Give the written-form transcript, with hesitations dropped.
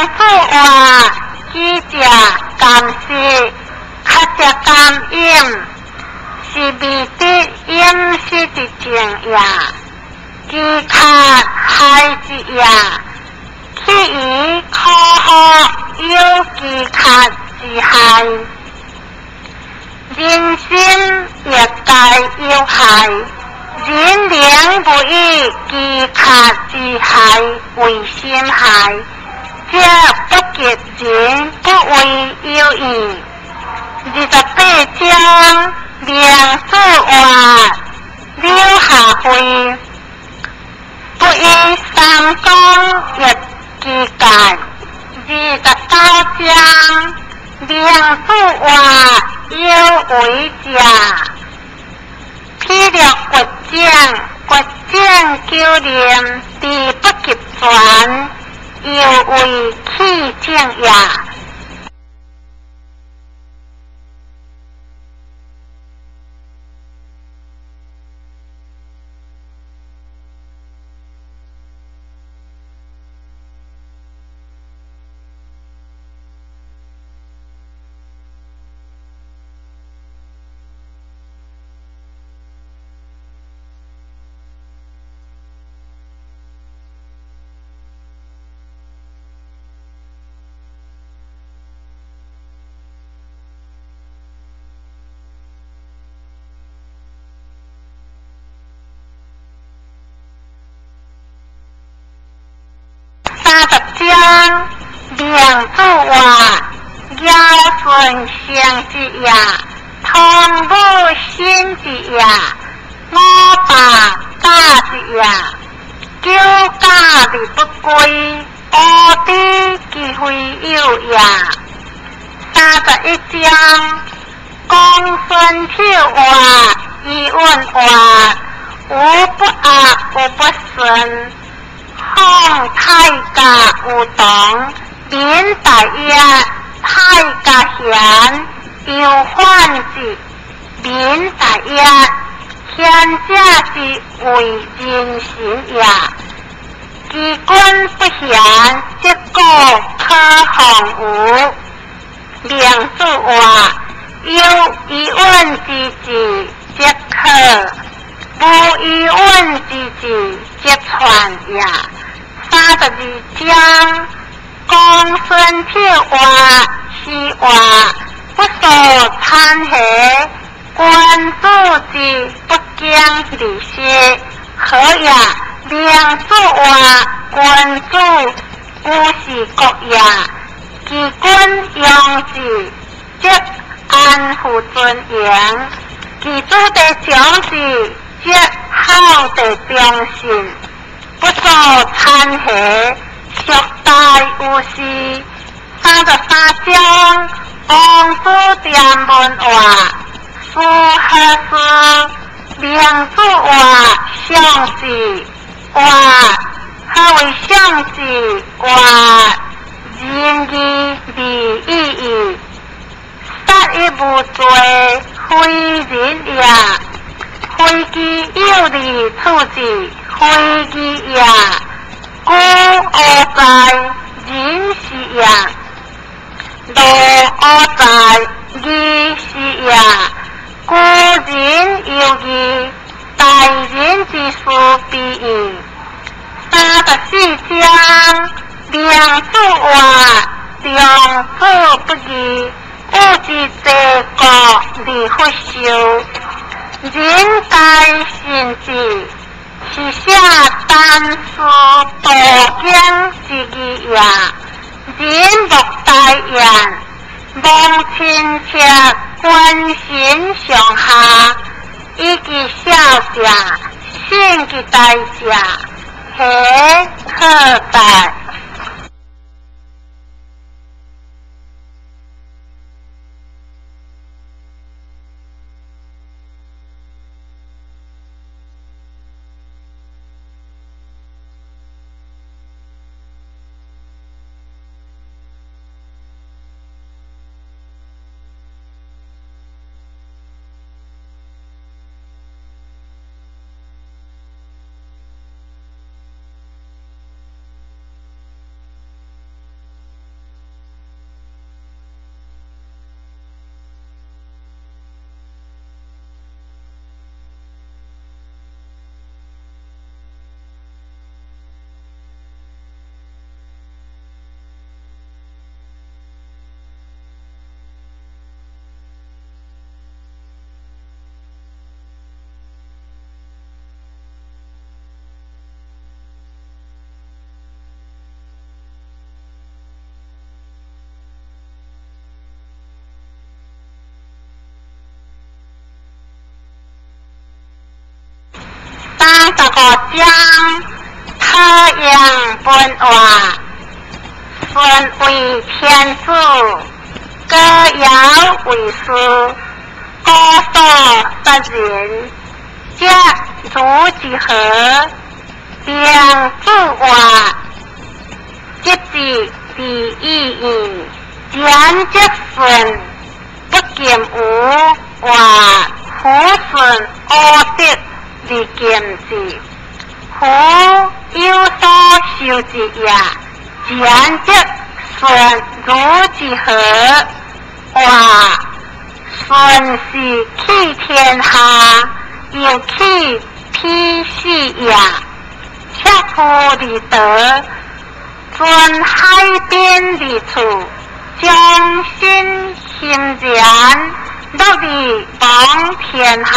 子话记者感是较只感应，是未得应是的正呀，记卡还是呀，去以可好有记卡之害，人心也该有害。人良不以记卡之害为心害，这不结人不为有益。28章良子话留下回，不以三公也记戒。29章良子话有为家。披了国将救念地不及传，又为气正呀。30章良子话要顺相之呀，同母心之呀，我爸家之呀，救家的不归，我的机会有呀。31章公孙跳话议论话，无不恶无不顺。康太家有党，民大业太家贤，有患之民大业，贤者之为人贤呀。机关不贤，结果可行无。良子话有疑问之事，即可；无疑问之事，即传呀。32章公孙跳话是话，不受参合，关注之不讲理些，可呀？良子话关注不是国呀，机关用之，即安抚尊严，其主的讲之，即好的忠信。不受参合，属大有事。33章王子店文话，书何事？良子话相是话，何为相是话？仁义礼义，杀一无罪，非人呀。非其有理处置，非其呀，故恶在人是呀，若恶在义是呀，故人有义，待人之事必应。34章良子话，良子不义，物之罪过，理不修。人该信之，是下单书多讲之义呀。人莫待言，望亲切关心上下，以及小下，信其代价，何可待？ 38章，太阳本话，顺为天主，歌谣为师，歌所杀人，皆如之何？并主话，即是第一义，简即顺，不见无话，苦顺恶德而见之。苦有所受之也，简即顺如之何？话顺是去天下，又去披世也。切乎离德，遵海边离处，将心欣然，乐地往天下。